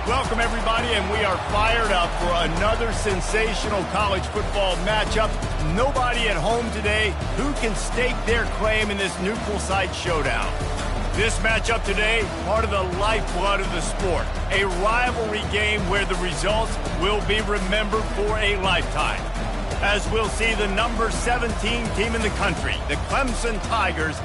Welcome, everybody, and we are fired up for another sensational college football matchup. Nobody at home today who can stake their claim in this neutral site showdown. This matchup today, part of the lifeblood of the sport, a rivalry game where the results will be remembered for a lifetime. As we'll see the number 17 team in the country, the Clemson Tigers,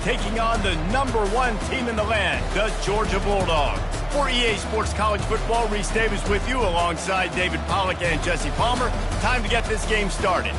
taking on the number 1 team in the land, the Georgia Bulldogs. For EA Sports College Football, Reese Davis with you alongside David Pollack and Jesse Palmer. Time to get this game started.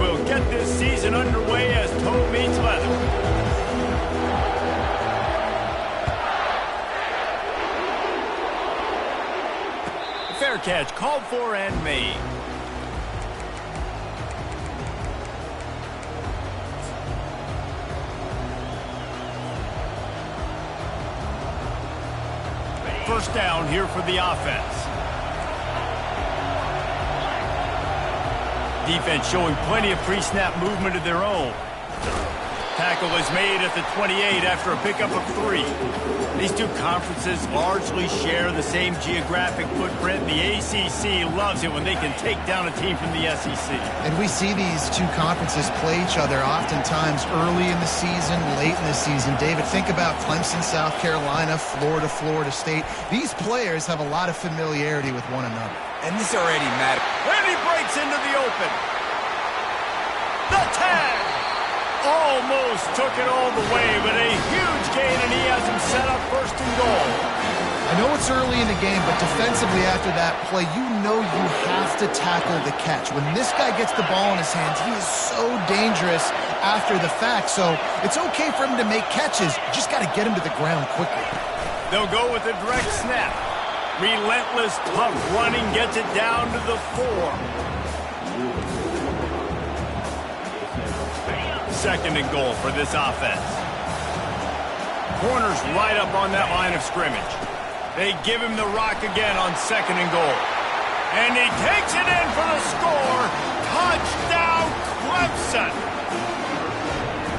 Will get this season underway as toe meets leather. Fair catch called for and made. First down here for the offense. Defense showing plenty of pre-snap movement of their own. Tackle is made at the 28 after a pickup of 3. These two conferences largely share the same geographic footprint. The ACC loves it when they can take down a team from the SEC. And we see these two conferences play each other oftentimes early in the season, late in the season. David, think about Clemson, South Carolina, Florida, Florida State. These players have a lot of familiarity with one another. And this already matters. And he breaks into the open. The tag! Almost took it all the way, but a huge gain, and he has him set up first and goal. I know it's early in the game, but defensively after that play, you know you have to tackle the catch. When this guy gets the ball in his hands, he is so dangerous after the fact. So it's okay for him to make catches. You just got to get him to the ground quickly. They'll go with a direct snap. Relentless, tough running gets it down to the 4. Second and goal for this offense. Corners right up on that line of scrimmage. They give him the rock again on second and goal. And he takes it in for the score. Touchdown, Clemson!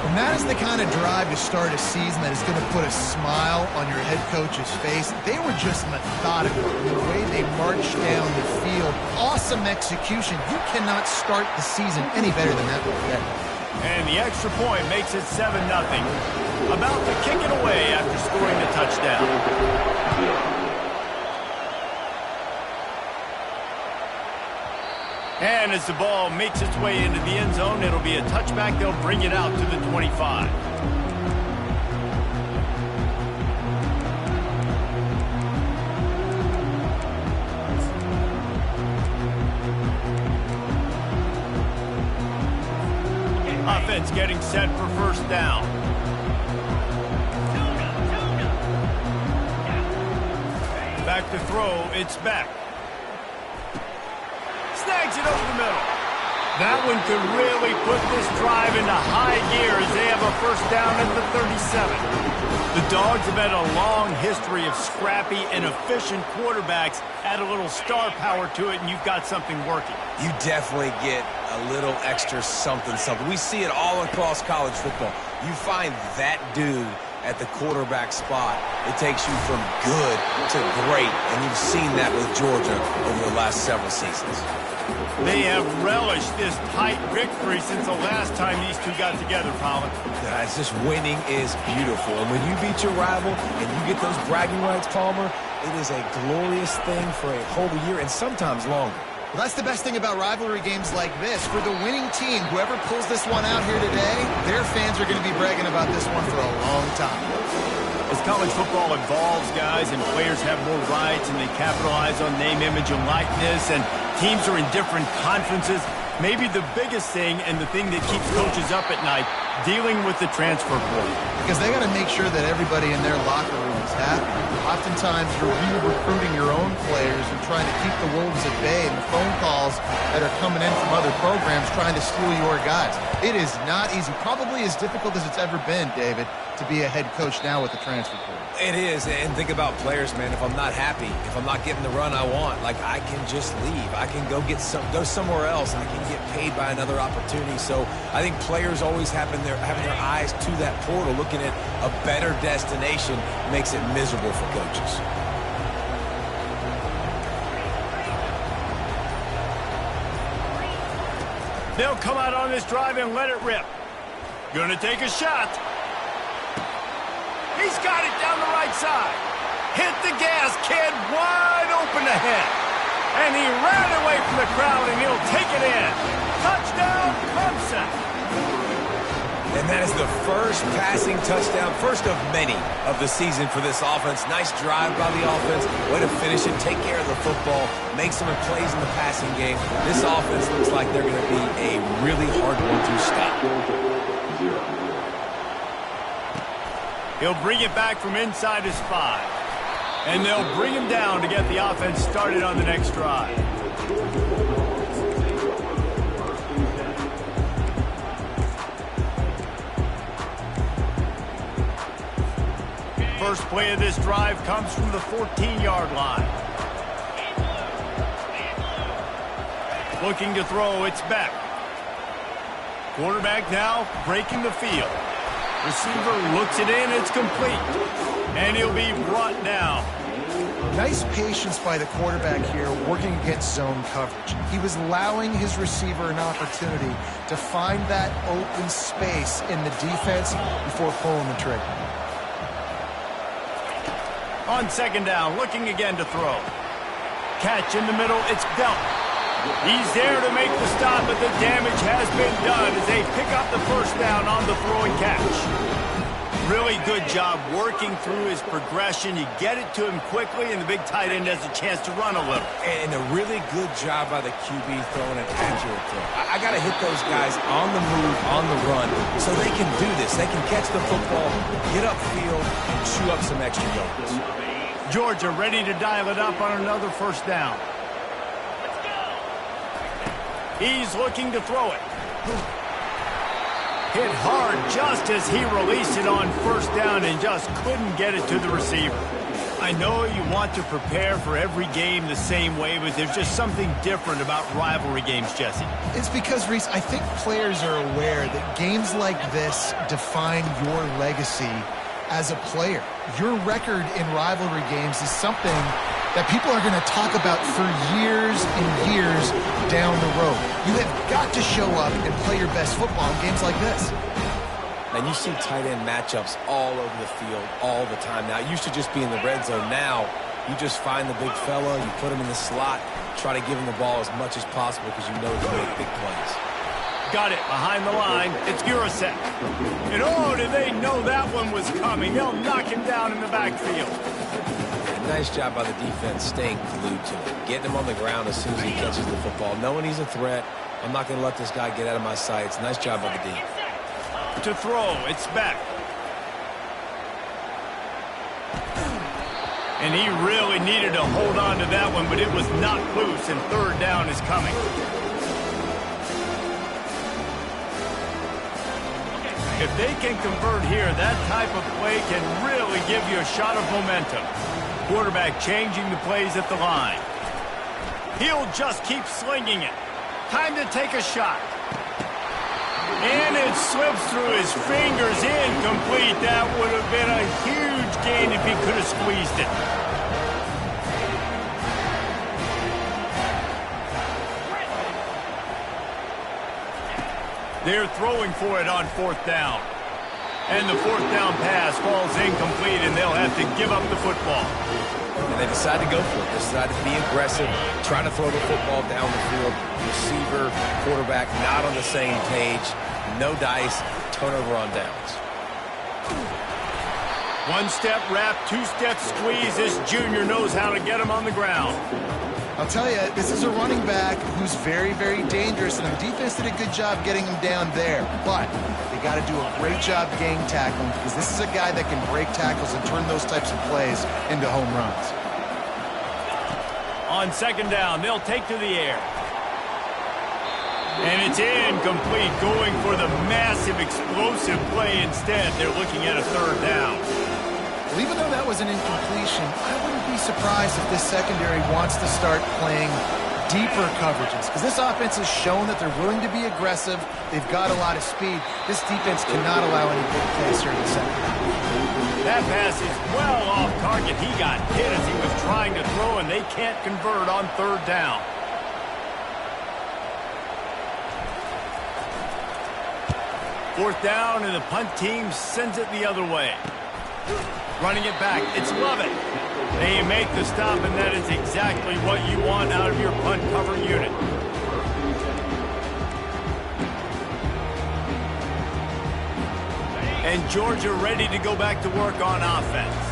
And that is the kind of drive to start a season that is going to put a smile on your head coach's face. They were just methodical in the way they marched down the field. Awesome execution. You cannot start the season any better than that. And the extra point makes it 7-0. About to kick it away after scoring the touchdown. And as the ball makes its way into the end zone, it'll be a touchback. They'll bring it out to the 25. Offense getting set for first down. Back to throw, it's back. Snags it over the middle. That one could really put this drive into high gear as they have a first down at the 37. The Dogs have had a long history of scrappy and efficient quarterbacks. Add a little star power to it, and you've got something working. You definitely get a little extra something. We see it all across college football. You find that dude at the quarterback spot, it takes you from good to great, and you've seen that with Georgia over the last several seasons. They have relished this tight victory since the last time these two got together, Colin. Guys, just winning is beautiful, and when you beat your rival and you get those bragging rights, Palmer, it is a glorious thing for a whole year and sometimes longer. Well, that's the best thing about rivalry games like this. For the winning team, whoever pulls this one out here today, their fans are going to be bragging about this one for a long time. As college football evolves, guys, and players have more rights and they capitalize on name, image, and likeness, and teams are in different conferences, maybe the biggest thing and the thing that keeps coaches up at night, dealing with the transfer portal. Because they got to make sure that everybody in their locker room is happy. Oftentimes, you're re-recruiting your own players and trying to keep the wolves at bay, and the phone calls that are coming in from other programs trying to steal your guys. It is not easy. Probably as difficult as it's ever been, David, to be a head coach now with the transfer portal. It is, and think about players, man. If I'm not happy, if I'm not getting the run I want, like, I can just leave. I can go somewhere else. I can get paid by another opportunity. So I think players always having their eyes to that portal, looking at a better destination, makes it miserable for coaches. They'll come out on this drive and let it rip. Gonna take a shot. He's got it down the right side. Hit the gas, kid, wide open ahead. And he ran away from the crowd, and he'll take it in. Touchdown, Clemson. And that is the first passing touchdown, first of many of the season for this offense. Nice drive by the offense. Way to finish it, take care of the football, make some plays in the passing game. This offense looks like they're going to be a really hard one to stop. He'll bring it back from inside his 5. And they'll bring him down to get the offense started on the next drive. First play of this drive comes from the 14-yard line. Looking to throw, it's Beck. Quarterback now breaking the field. Receiver looks it in, it's complete. And he'll be brought down. Nice patience by the quarterback here working against zone coverage. He was allowing his receiver an opportunity to find that open space in the defense before pulling the trigger. On second down, looking again to throw. Catch in the middle, it's Belt. He's there to make the stop, but the damage has been done as they pick up the first down on the throwing catch. Really good job working through his progression. You get it to him quickly, and the big tight end has a chance to run a little. And a really good job by the QB throwing an accurate throw. I got to hit those guys on the move, on the run, so they can do this. They can catch the football, get upfield, and chew up some extra yards. Georgia ready to dial it up on another first down. He's looking to throw it. Hit hard just as he released it on first down and just couldn't get it to the receiver. I know you want to prepare for every game the same way, but there's just something different about rivalry games, Jesse. It's because, Reese, I think players are aware that games like this define your legacy as a player. Your record in rivalry games is something that people are going to talk about for years and years down the road. You have got to show up and play your best football in games like this. And you see tight end matchups all over the field all the time. Now, it used to just be in the red zone. Now, you just find the big fella, you put him in the slot, try to give him the ball as much as possible because you know he can make big plays. Got it behind the line. It's Gurasek. And oh, did they know that one was coming. They'll knock him down in the backfield. Nice job by the defense staying glued to him, getting him on the ground as soon as he catches the football, knowing he's a threat. I'm not going to let this guy get out of my sights. Nice job by the D. To throw, it's back. And he really needed to hold on to that one, but it was not loose, and third down is coming. If they can convert here, that type of play can really give you a shot of momentum. Quarterback changing the plays at the line. He'll just keep slinging it. Time to take a shot. And it slips through his fingers, incomplete. That would have been a huge gain if he could have squeezed it. They're throwing for it on fourth down. And the fourth down pass falls incomplete, and they'll have to give up the football. And they decide to go for it. They decide to be aggressive, try to throw the football down the field. Receiver, quarterback, not on the same page. No dice, turnover on downs. One-step wrap, two-step squeeze. This junior knows how to get him on the ground. I'll tell you, this is a running back who's very, very dangerous, and the defense did a good job getting him down there. But they got to do a great job gang tackling because this is a guy that can break tackles and turn those types of plays into home runs. On second down, they'll take to the air. It's incomplete, going for the massive explosive play instead. They're looking at a third down. Well, even though that was an incompletion, I wouldn't be surprised if this secondary wants to start playing deeper coverages, because this offense has shown that they're willing to be aggressive. They've got a lot of speed. This defense cannot allow any big plays here in the second half. That pass is well off target. He got hit as he was trying to throw, and they can't convert on third down. Fourth down, and the punt team sends it the other way. Running it back, it's Lovett. They make the stop, and that is exactly what you want out of your punt cover unit. And Georgia ready to go back to work on offense.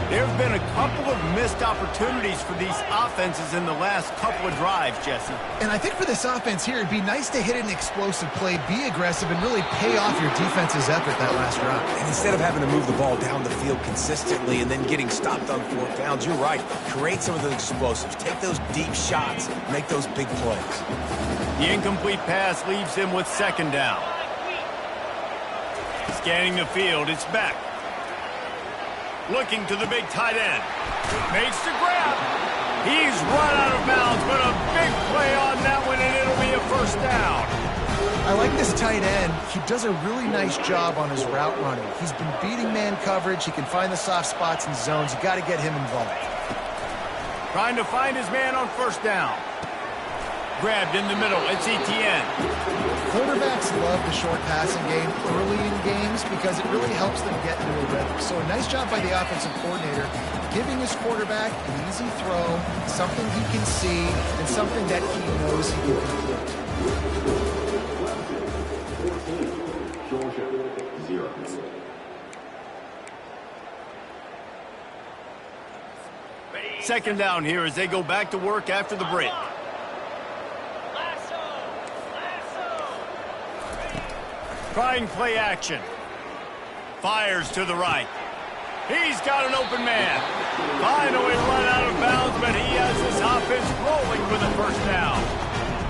There have been a couple of missed opportunities for these offenses in the last couple of drives, Jesse. And I think for this offense here, it'd be nice to hit an explosive play, be aggressive, and really pay off your defense's effort that last drive. And instead of having to move the ball down the field consistently and then getting stopped on fourth downs, you're right. Create some of those explosives. Take those deep shots. Make those big plays. The incomplete pass leaves him with second down. Scanning the field, it's Beck. Looking to the big tight end. Makes the grab. He's run out of bounds, but a big play on that one, and it'll be a first down. I like this tight end. He does a really nice job on his route running. He's been beating man coverage. He can find the soft spots and zones. You got to get him involved. Trying to find his man on first down. Grabbed in the middle. It's Etienne. Quarterbacks love the short passing game early in games because it really helps them get into a rhythm. So a nice job by the offensive coordinator giving his quarterback an easy throw, something he can see, and something that he knows he can complete. Georgia, 0. Second down here as they go back to work after the break. Trying play action. Fires to the right. He's got an open man. Finally run out of bounds, but he has this offense rolling with a first down.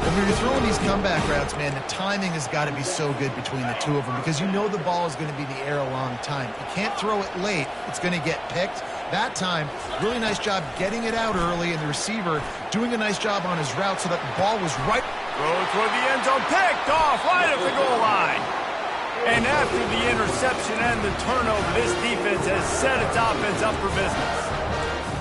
When you're throwing these comeback routes, man, the timing has got to be so good between the two of them because you know the ball is going to be in the air a long time. You can't throw it late. It's going to get picked. That time, really nice job getting it out early, and the receiver doing a nice job on his route so that the ball was right. Throw toward the end zone, picked off right at the goal line. And after the interception and the turnover, this defense has set its offense up for business.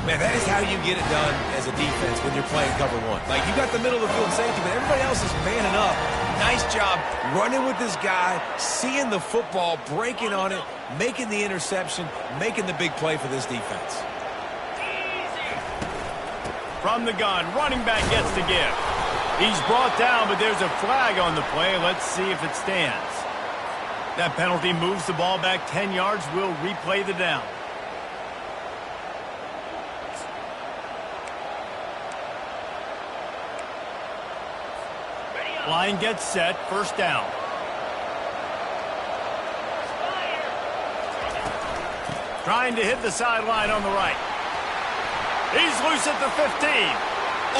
Man, that is how you get it done as a defense when you're playing cover one. Like, you got the middle of the field safety, but everybody else is manning up. Nice job running with this guy, seeing the football, breaking on it, making the interception, making the big play for this defense. From the gun, running back gets to give. He's brought down, but there's a flag on the play. Let's see if it stands. That penalty moves the ball back 10 yards. We'll replay the down. Line gets set, first down. Trying to hit the sideline on the right. He's loose at the 15.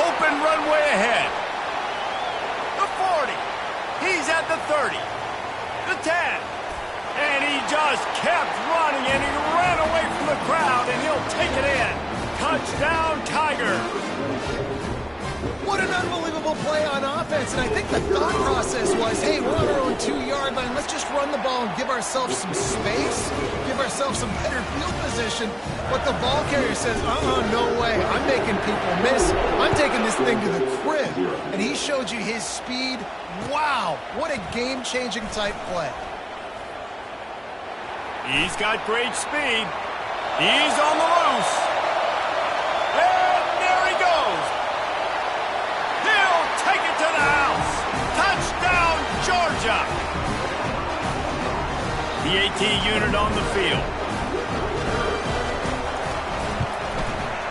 Open runway ahead. The 40. He's at the 30. The 10. And he just kept running, and he ran away from the crowd, and he'll take it in. Touchdown, Tigers. What an unbelievable play on offense, and I think the thought process was, hey, we're on our own 2-yard line. Let's just run the ball and give ourselves some space, give ourselves some better field position. But the ball carrier says, no way. I'm making people miss. I'm taking this thing to the crib. And he showed you his speed. Wow, what a game-changing type play. He's got great speed. He's on the loose. And there he goes. He'll take it to the house. Touchdown, Georgia. The AT unit on the field.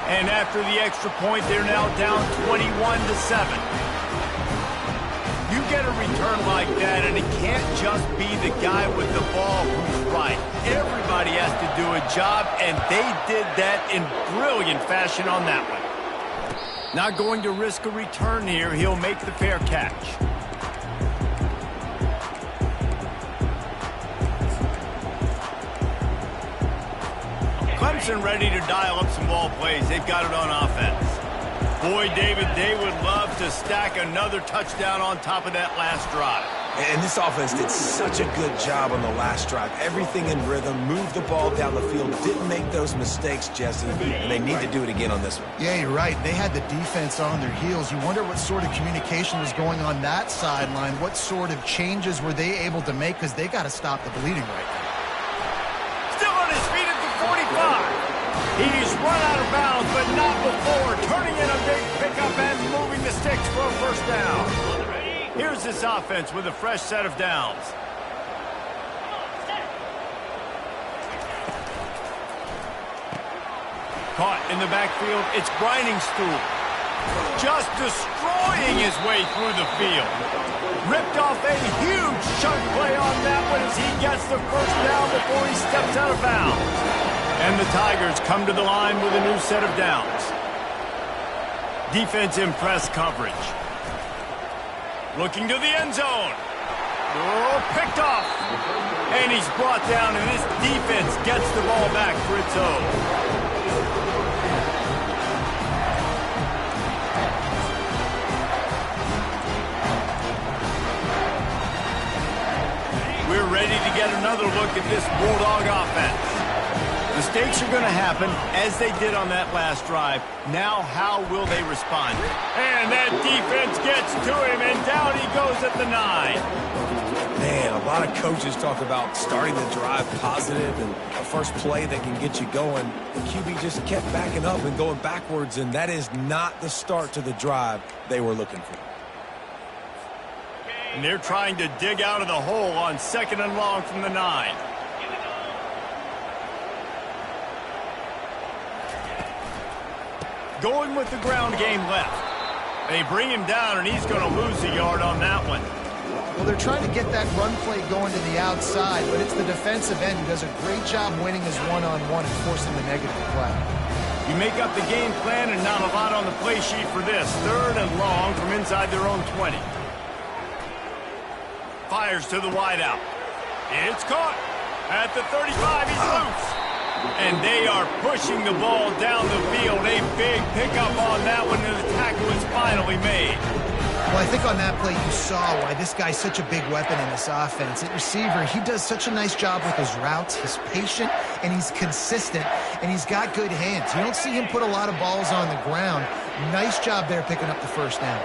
And after the extra point, they're now down 21-7. You get a return like that, and it can't just be the guy with the ball who's right. Everybody has to do a job, and they did that in brilliant fashion on that one. Not going to risk a return here. He'll make the fair catch. and ready to dial up some ball plays. They've got it on offense. Boy, David, they would love to stack another touchdown on top of that last drive. And this offense did such a good job on the last drive. Everything in rhythm, moved the ball down the field, didn't make those mistakes, Jesse, and they need to do it again on this one. Yeah, you're right. They had the defense on their heels. You wonder what sort of communication was going on that sideline. What sort of changes were they able to make? Because they got to stop the bleeding right now. Still on his feet at the 45. He's run out of bounds, but not before. Turning in a big pickup and moving the sticks for a first down. Here's this offense with a fresh set of downs. Caught in the backfield, it's grinding stool. Just destroying his way through the field. Ripped off a huge chunk play on that one as he gets the first down before he steps out of bounds. And the Tigers come to the line with a new set of downs. Defense in press coverage. Looking to the end zone. Oh, picked off. And he's brought down, and this defense gets the ball back for its own. We're ready to get another look at this Bulldog offense. Mistakes are going to happen, as they did on that last drive. Now, how will they respond? And that defense gets to him, and down he goes at the 9. Man, a lot of coaches talk about starting the drive positive and a first play that can get you going. The QB just kept backing up and going backwards, and that is not the start to the drive they were looking for. And they're trying to dig out of the hole on 2nd and long from the 9. Going with the ground game left. They bring him down, and he's going to lose a yard on that one. Well, they're trying to get that run play going to the outside, but it's the defensive end who does a great job winning his one-on-one and forcing the negative play. You make up the game plan and not a lot on the play sheet for this. 3rd and long from inside their own 20. Fires to the wideout. It's caught. At the 35, he's loose. And they are pushing the ball down the field. A big pickup on that one, and the tackle is finally made. Well, I think on that play you saw why this guy's such a big weapon in this offense. At receiver, he does such a nice job with his routes. He's patient, and he's consistent, and he's got good hands. You don't see him put a lot of balls on the ground. Nice job there picking up the first down.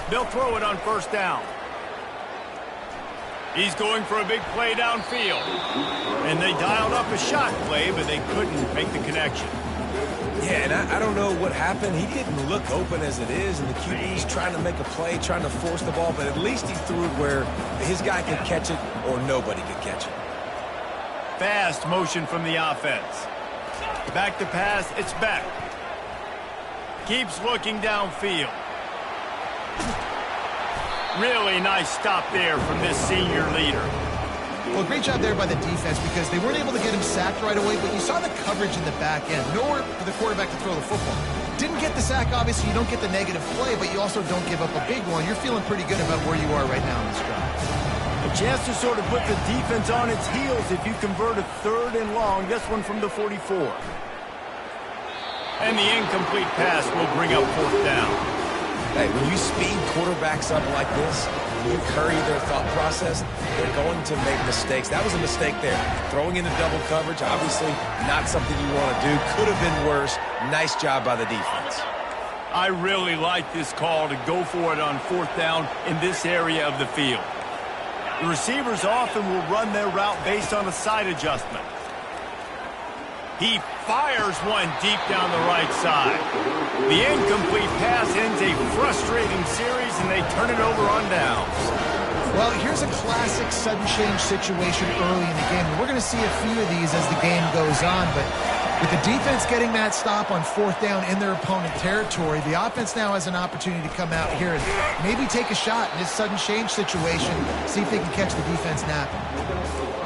They'll throw it on first down. He's going for a big play downfield. And they dialed up a shot play, but they couldn't make the connection. Yeah, and I don't know what happened. He didn't look open as it is, and the QB's trying to make a play, trying to force the ball, but at least he threw it where his guy could catch it or nobody could catch it. Fast motion from the offense. Back to pass, it's back. Keeps looking downfield. Really nice stop there from this senior leader. Well, great job there by the defense because they weren't able to get him sacked right away, but you saw the coverage in the back end. Nowhere for the quarterback to throw the football. Didn't get the sack, obviously. You don't get the negative play, but you also don't give up a big one. You're feeling pretty good about where you are right now in this drive. A chance to sort of put the defense on its heels if you convert a 3rd and long. This one from the 44. And the incomplete pass will bring up 4th down. Hey, when you speed quarterbacks up like this, when you hurry their thought process, they're going to make mistakes. That was a mistake there. Throwing into double coverage, obviously not something you want to do. Could have been worse. Nice job by the defense. I really like this call to go for it on 4th down in this area of the field. The receivers often will run their route based on a side adjustment. He fires one deep down the right side. The incomplete pass ends a frustrating series, and they turn it over on downs. Well, here's a classic sudden change situation early in the game. We're going to see a few of these as the game goes on, but with the defense getting that stop on 4th down in their opponent territory, the offense now has an opportunity to come out here and maybe take a shot in this sudden change situation, see if they can catch the defense napping.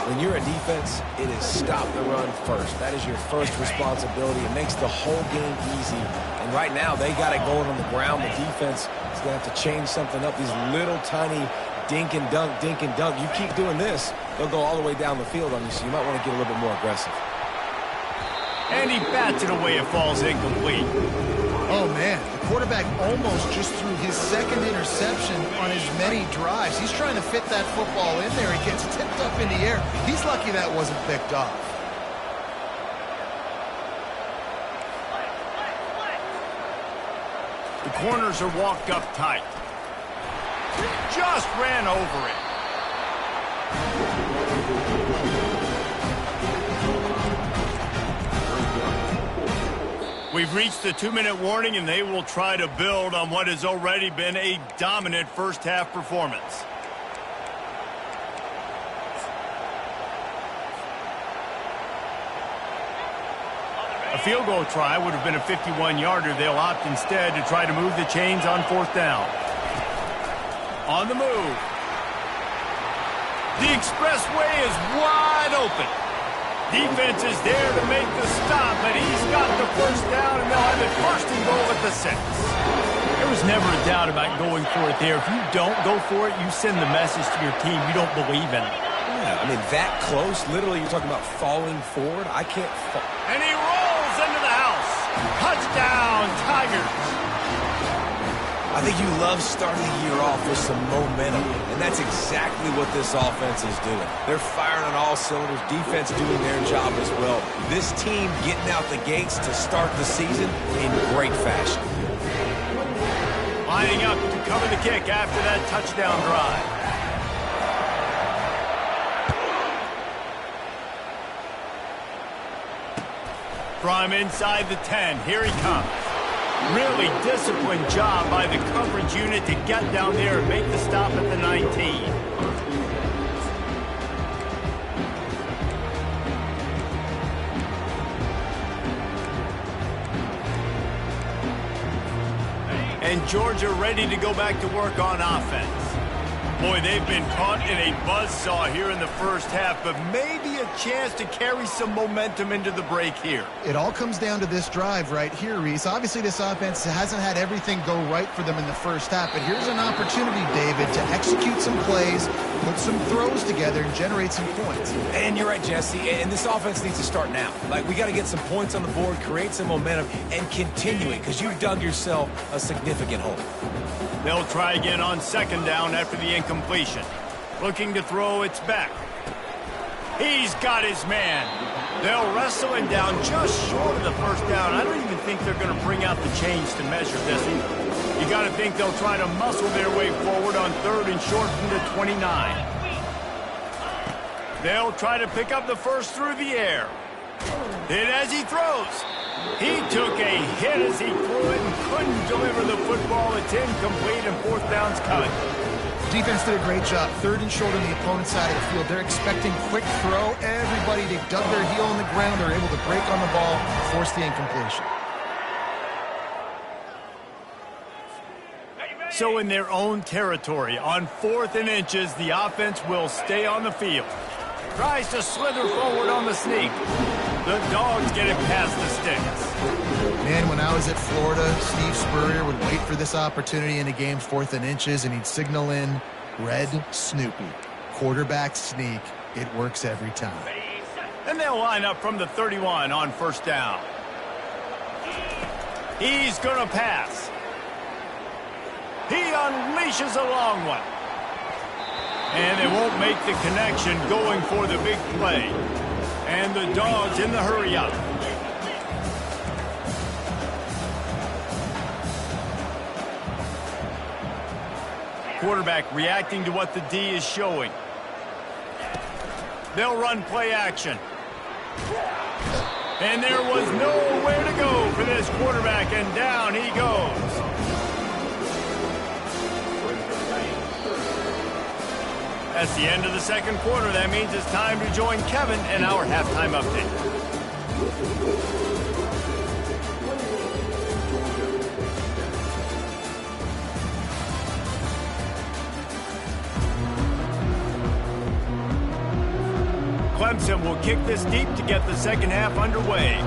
When you're a defense, it is stop the run first. That is your first responsibility. It makes the whole game easy. And right now, they got it going on the ground. The defense is going to have to change something up. These little tiny dink and dunk, dink and dunk. You keep doing this, they'll go all the way down the field on you, so you might want to get a little bit more aggressive. And he bats it away. It falls incomplete. Oh, man, the quarterback almost just threw his second interception on as many drives. He's trying to fit that football in there. He gets tipped up in the air. He's lucky that wasn't picked off. The corners are walked up tight. Just ran over it. We've reached the 2-minute warning, and they will try to build on what has already been a dominant first-half performance. A field goal try would have been a 51-yarder. They'll opt instead to try to move the chains on 4th down. On the move. The expressway is wide open. Defense is there to make the stop, but he's got the first down, and they'll have it 1st and goal at the 6. There was never a doubt about going for it there. If you don't go for it, you send the message to your team you don't believe in it. Yeah, I mean, that close, literally you're talking about falling forward. I can't fall. And he rolls into the house. Touchdown, Tigers. I think you love starting the year off with some momentum, and that's exactly what this offense is doing. They're firing on all cylinders, defense doing their job as well. This team getting out the gates to start the season in great fashion. Lining up to cover the kick after that touchdown drive. From inside the 10, here he comes. Really disciplined job by the coverage unit to get down there and make the stop at the 19. And Georgia ready to go back to work on offense. Boy, they've been caught in a buzzsaw here in the first half, but maybe a chance to carry some momentum into the break here. It all comes down to this drive right here, Reese. Obviously, this offense hasn't had everything go right for them in the first half, but here's an opportunity, David, to execute some plays, put some throws together, and generate some points. And you're right, Jesse, and this offense needs to start now. Like, we got to get some points on the board, create some momentum, and continue it, because you've dug yourself a significant hole. They'll try again on 2nd down after the incompletion. Looking to throw, it's back. He's got his man. They'll wrestle him down just short of the 1st down. I don't even think they're going to bring out the chains to measure this either. You got to think they'll try to muscle their way forward on 3rd and short from the 29. They'll try to pick up the 1st through the air. And as he throws, he took a hit as he threw it and couldn't deliver the football. It's incomplete and 4th down's cut. Defense did a great job. 3rd and short on the opponent's side of the field. They're expecting quick throw. Everybody, they dug their heel on the ground. They're able to break on the ball, force the incompletion. So in their own territory, on 4th and inches, the offense will stay on the field. Tries to slither forward on the sneak. The Dogs get it past the sticks. Man, when I was at Florida, Steve Spurrier would wait for this opportunity in a game 4th and inches, and he'd signal in Red Snoopy. Quarterback sneak. It works every time. And they'll line up from the 31 on 1st down. He's going to pass. He unleashes a long one. And they won't make the connection going for the big play. And the Dogs in the hurry-up. Quarterback reacting to what the D is showing. They'll run play action. And there was nowhere to go for this quarterback, and down he goes. That's the end of the 2nd quarter. That means it's time to join Kevin in our halftime update. Clemson will kick this deep to get the 2nd half underway.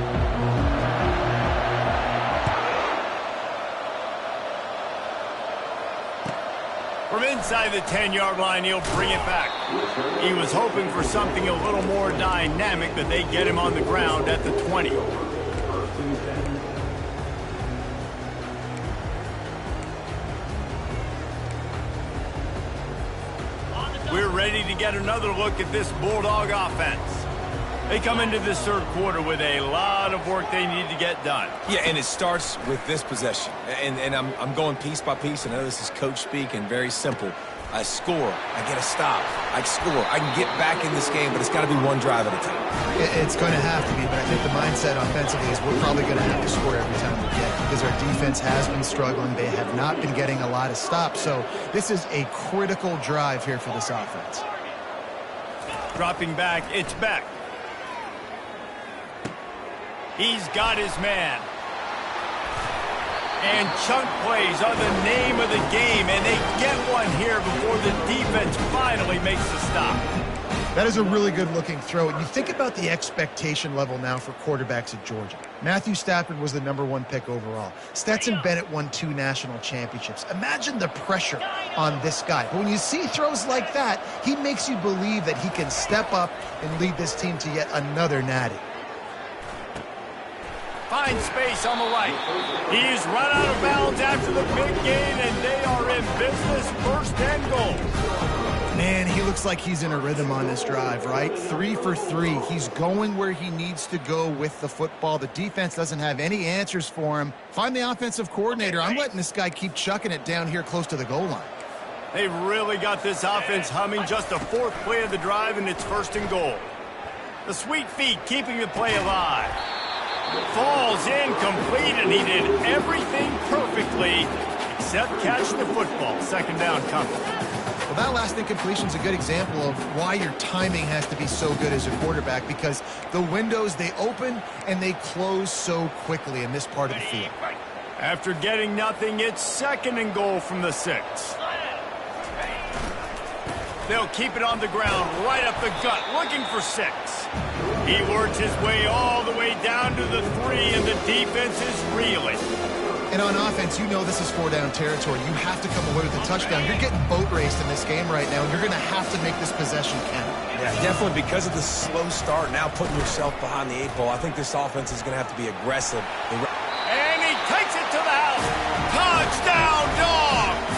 From inside the 10-yard line, he'll bring it back. He was hoping for something a little more dynamic, but they get him on the ground at the 20. We're ready to get another look at this Bulldog offense. They come into this third quarter with a lot of work they need to get done. Yeah, and it starts with this possession. And I'm going piece by piece. I know this is coach speak and very simple. I score. I get a stop. I score. I can get back in this game, but it's got to be one drive at a time. It's going to have to be, but I think the mindset offensively is we're probably going to have to score every time we get it because our defense has been struggling. They have not been getting a lot of stops, so this is a critical drive here for this offense. Dropping back, it's Beck. He's got his man. And chunk plays are the name of the game, and they get one here before the defense finally makes the stop. That is a really good-looking throw. And you think about the expectation level now for quarterbacks at Georgia. Matthew Stafford was the #1 pick overall. Stetson Bennett won 2 national championships. Imagine the pressure on this guy. But when you see throws like that, he makes you believe that he can step up and lead this team to yet another natty. Finds space on the right. He's run out of bounds after the big gain, and they are in business, first and goal. Man, he looks like he's in a rhythm on this drive, right? 3 for 3. He's going where he needs to go with the football. The defense doesn't have any answers for him. Find the offensive coordinator. I'm letting this guy keep chucking it down here close to the goal line. They've really got this offense humming. Just a 4th play of the drive, and it's first and goal. The sweet feet keeping the play alive. Falls incomplete, and he did everything perfectly except catch the football. Second down coming. Well, that last incompletion is a good example of why your timing has to be so good as a quarterback, because the windows, they open and they close so quickly in this part of the field. After getting nothing, it's second and goal from the 6. They'll keep it on the ground, right up the gut, looking for 6. He works his way all the way down to the 3, and the defense is reeling. And on offense, you know this is 4-down territory. You have to come away with a touchdown. You're getting boat raced in this game right now, and you're going to have to make this possession count. Yeah, definitely because of the slow start, now putting yourself behind the 8 ball. I think this offense is going to have to be aggressive. And he takes it to the house. Touchdown, Dogs!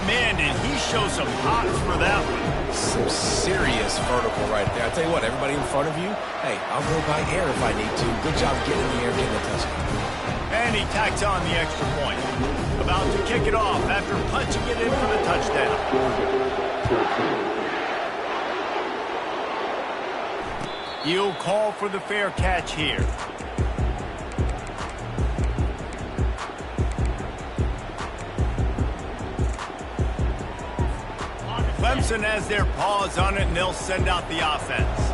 Man, did he show some hops for that one. Some serious vertical right there. I'll tell you what, everybody in front of you, hey, I'll go by air if I need to. Good job getting in the air, getting the touchdown. And he tacks on the extra point. About to kick it off after punching it in for the touchdown. He'll call for the fair catch here. Clemson has their paws on it, and they'll send out the offense.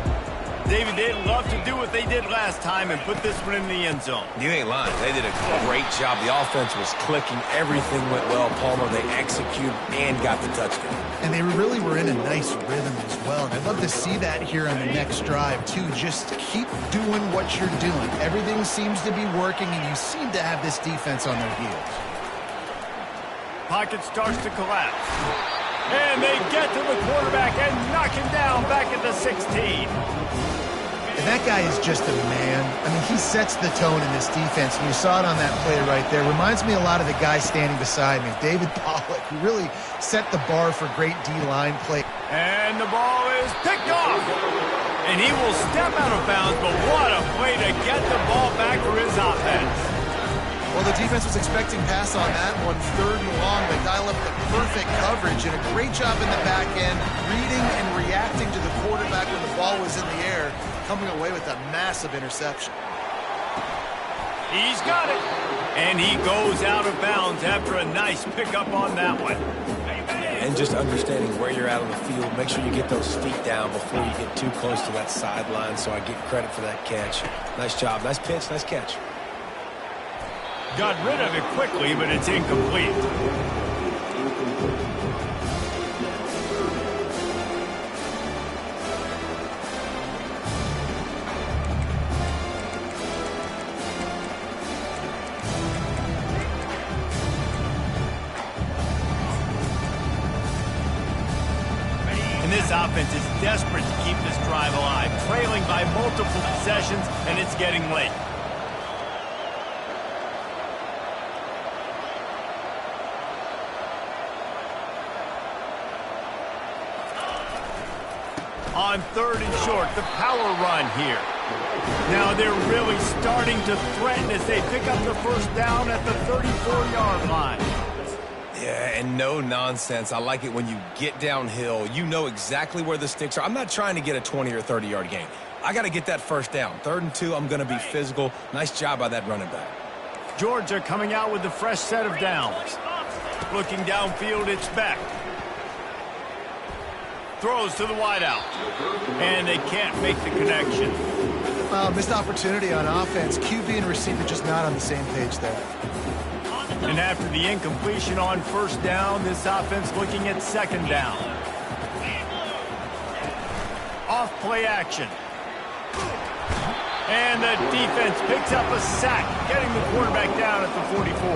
David, they'd love to do what they did last time and put this one in the end zone. You ain't lying. They did a great job. The offense was clicking. Everything went well. Palmer, they executed and got the touchdown. And they really were in a nice rhythm as well. And I'd love to see that here on the next drive, too. Just keep doing what you're doing. Everything seems to be working, and you seem to have this defense on their heels. Pocket starts to collapse. And they get to the quarterback and knock him down back at the 16. And that guy is just a man. I mean, he sets the tone in this defense, and you saw it on that play right there. Reminds me a lot of the guy standing beside me, David Pollock, who really set the bar for great D-line play. And the ball is picked off. And he will step out of bounds, but what a play to get the ball back for his offense. Well, the defense was expecting pass on that one, 3rd and long. They dial up the perfect coverage and a great job in the back end, reading and reacting to the quarterback when the ball was in the air, coming away with a massive interception. He's got it. And he goes out of bounds after a nice pickup on that one. And just understanding where you're at on the field, make sure you get those feet down before you get too close to that sideline, so I get credit for that catch. Nice job. Nice pitch. Nice catch. Got rid of it quickly, but it's incomplete. This offense is desperate to keep this drive alive, trailing by multiple possessions, and it's getting late. On 3rd and short, the power run here. Now they're really starting to threaten as they pick up the first down at the 34-yard line. Yeah, and no nonsense. I like it when you get downhill. You know exactly where the sticks are. I'm not trying to get a 20 or 30-yard gain. I got to get that first down. 3rd and 2, I'm going to be physical. Nice job by that running back. Georgia coming out with a fresh set of downs. Looking downfield, it's Beck. Throws to the wideout. And they can't make the connection. Missed opportunity on offense. QB and receiver just not on the same page there. And after the incompletion on 1st down, this offense looking at 2nd down. Off play action. And the defense picks up a sack, getting the quarterback down at the 44.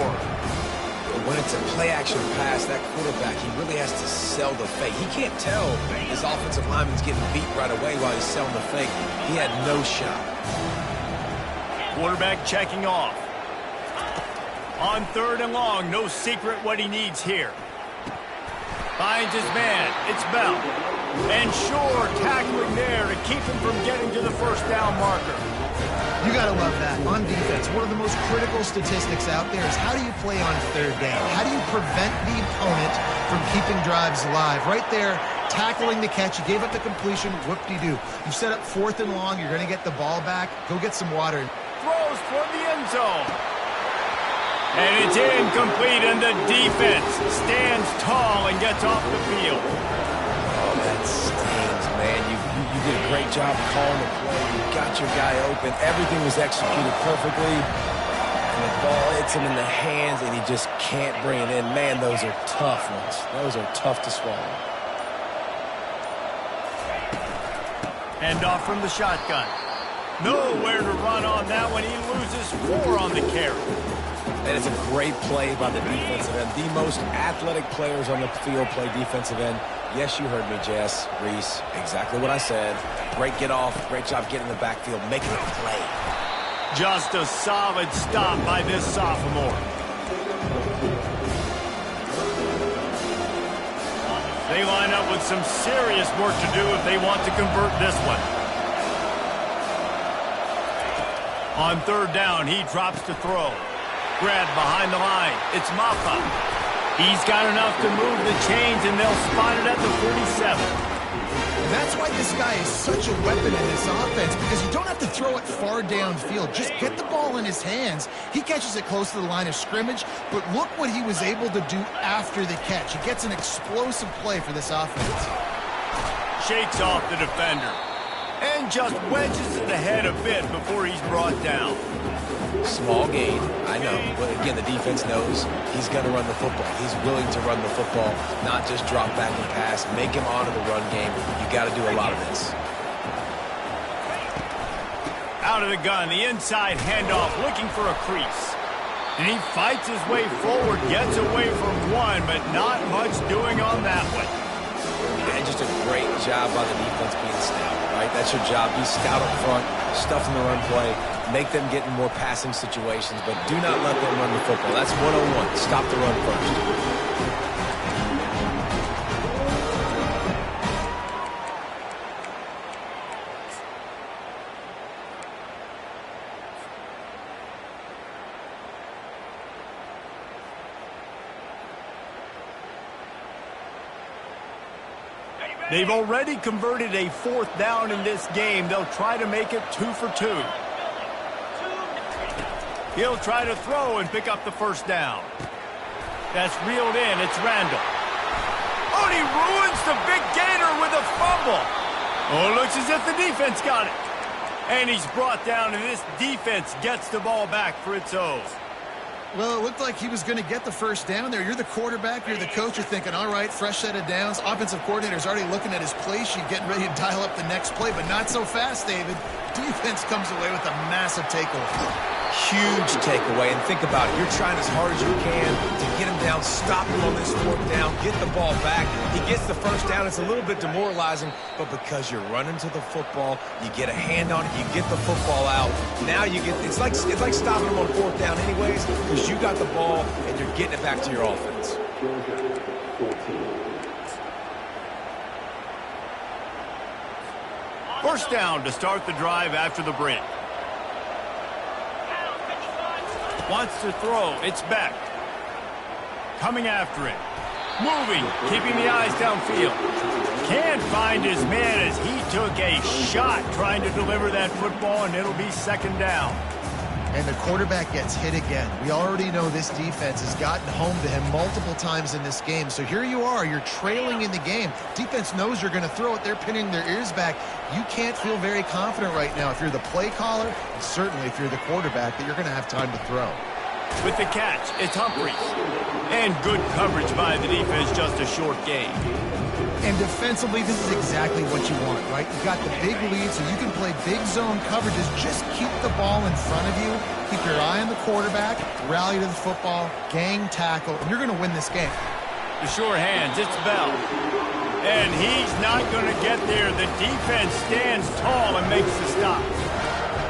When it's a play-action pass, that quarterback, he really has to sell the fake. He can't tell his offensive lineman's getting beat right away while he's selling the fake. He had no shot. Quarterback checking off. On 3rd and long, no secret what he needs here. Finds his man. It's Bell. And Shore tackling there to keep him from getting to the 1st down marker. You got to love that. On defense, one of the most critical statistics out there is how do you play on 3rd down? How do you prevent the opponent from keeping drives alive? Right there, tackling the catch. You gave up the completion. Whoop-de-doo. You set up 4th and long. You're going to get the ball back. Go get some water. Throws toward the end zone. And it's incomplete, and the defense stands tall and gets off the field. Oh, that stings, man. You did a great job calling the play. You got your guy open. Everything was executed perfectly. And the ball hits him in the hands, and he just can't bring it in. Man, those are tough ones. Those are tough to swallow. Hand off from the shotgun. Nowhere to run on that one. He loses 4 on the carry. And it's a great play by the defensive end. The most athletic players on the field play defensive end. Yes, you heard me, Jess, Reese. Exactly what I said. Great get off. Great job getting in the backfield, making a play. Just a solid stop by this sophomore. They line up with some serious work to do if they want to convert this one. On 3rd down, he drops to throw. Grabbed behind the line. It's Maffa. He's got enough to move the chains, and they'll spot it at the 47. And that's why this guy is such a weapon in this offense, because you don't have to throw it far downfield. Just get the ball in his hands. He catches it close to the line of scrimmage, but look what he was able to do after the catch. He gets an explosive play for this offense. Shakes off the defender and just wedges it ahead a bit before he's brought down. Small gain, I know, but again, the defense knows he's going to run the football. He's willing to run the football, not just drop back and pass. Make him honor the run game. You got to do a lot of this. Out of the gun, the inside handoff, looking for a crease. And he fights his way forward, gets away from one, but not much doing on that one. And just a great job by the defense being stout, right? That's your job. Be stout up front, stuff in the run play. Make them get in more passing situations, but do not let them run the football. That's 101. Stop the run first. They've already converted a 4th down in this game. They'll try to make it 2 for 2. He'll try to throw and pick up the 1st down. That's reeled in. It's Randall. Oh, and he ruins the big gainer with a fumble. Oh, it looks as if the defense got it. And he's brought down, and this defense gets the ball back for its own. Well, it looked like he was going to get the 1st down there. You're the quarterback. You're the coach. You're thinking, all right, fresh set of downs. Offensive coordinator's already looking at his play sheet, getting ready to dial up the next play, but not so fast, David. Defense comes away with a massive takeaway. Huge takeaway. And think about it. You're trying as hard as you can to get him down, stop him on this fourth down, get the ball back. He gets the first down. It's a little bit demoralizing, but because you're running to the football, you get a hand on it, you get the football out. Now you get, it's like stopping him on fourth down anyways, because you got the ball and you're getting it back to your offense. First down to start the drive after the break. Wants to throw. It's Beck. Coming after it. Moving. Keeping the eyes downfield. Can't find his man as he took a shot trying to deliver that football, and it'll be second down. And the quarterback gets hit again. We already know this defense has gotten home to him multiple times in this game. So here you are. You're trailing in the game. Defense knows you're going to throw it. They're pinning their ears back. You can't feel very confident right now if you're the play caller, and certainly if you're the quarterback, that you're going to have time to throw. With the catch, it's Humphries. And good coverage by the defense, just a short gain. And defensively, this is exactly what you want, right? You've got the big lead, so you can play big zone coverages. Just keep the ball in front of you. Keep your eye on the quarterback, rally to the football, gang tackle, and you're going to win this game. The sure hands, it's Bell. And he's not going to get there. The defense stands tall and makes the stop.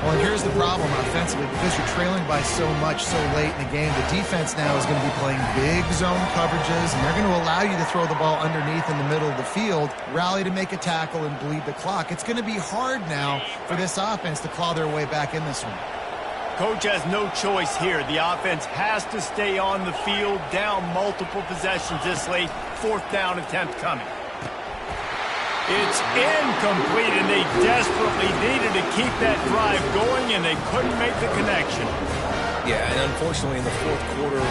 Well, and here's the problem offensively. Because you're trailing by so much so late in the game, the defense now is going to be playing big zone coverages, and they're going to allow you to throw the ball underneath in the middle of the field, rally to make a tackle, and bleed the clock. It's going to be hard now for this offense to claw their way back in this one. Coach has no choice here. The offense has to stay on the field, down multiple possessions this late. Fourth down attempt coming. It's incomplete, and they desperately needed to keep that drive going, and they couldn't make the connection. Yeah, and unfortunately in the fourth quarter,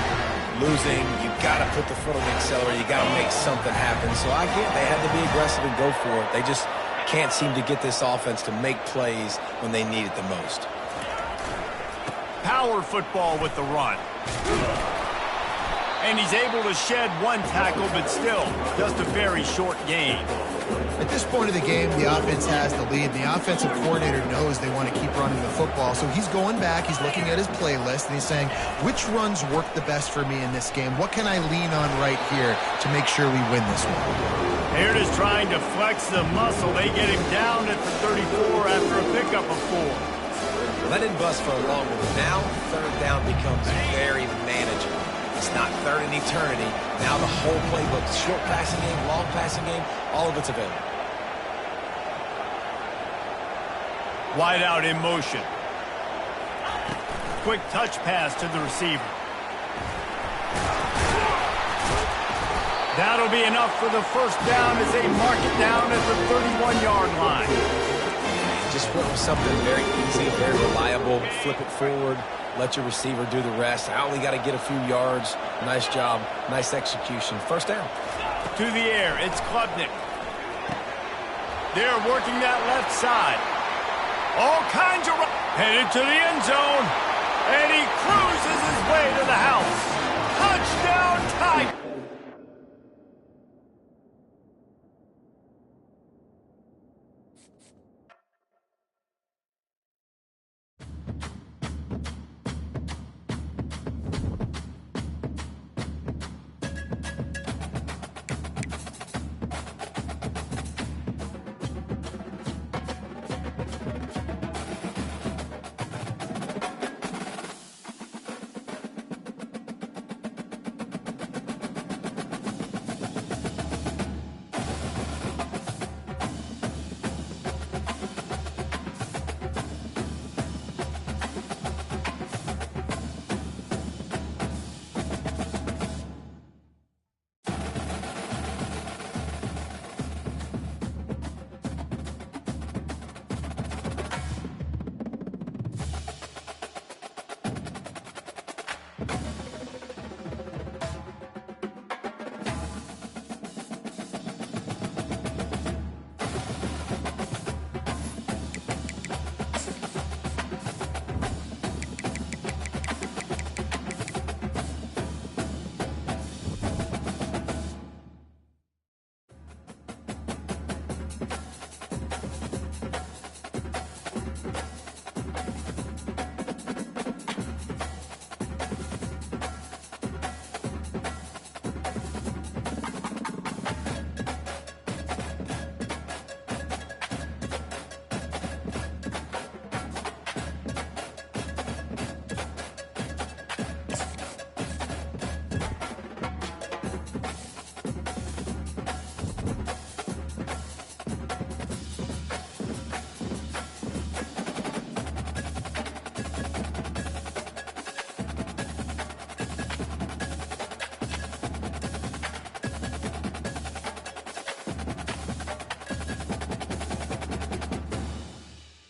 losing, you got to put the foot on the accelerator. You got to make something happen. So I get they had to be aggressive and go for it. They just can't seem to get this offense to make plays when they need it the most. Power football with the run. And he's able to shed one tackle, but still just a very short gain. At this point of the game, the offense has the lead. The offensive coordinator knows they want to keep running the football. So he's going back, he's looking at his playlist, and he's saying, which runs work the best for me in this game? What can I lean on right here to make sure we win this one? Here it is trying to flex the muscle. They get him down at the 34 after a pickup of 4. Let it bust for a long one. Now third down becomes very manageable. It's not third in eternity. Now the whole playbook, short passing game, long passing game, all of it's available. Wide out in motion. Quick touch pass to the receiver. That'll be enough for the first down as they mark it down at the 31-yard line. Just went with something very easy, very reliable. Flip it forward. Let your receiver do the rest. I only got to get a few yards. Nice job. Nice execution. First down. To the air. It's Klubnik. They're working that left side. All kinds of... Headed to the end zone. And he cruises his way to the house. Touchdown!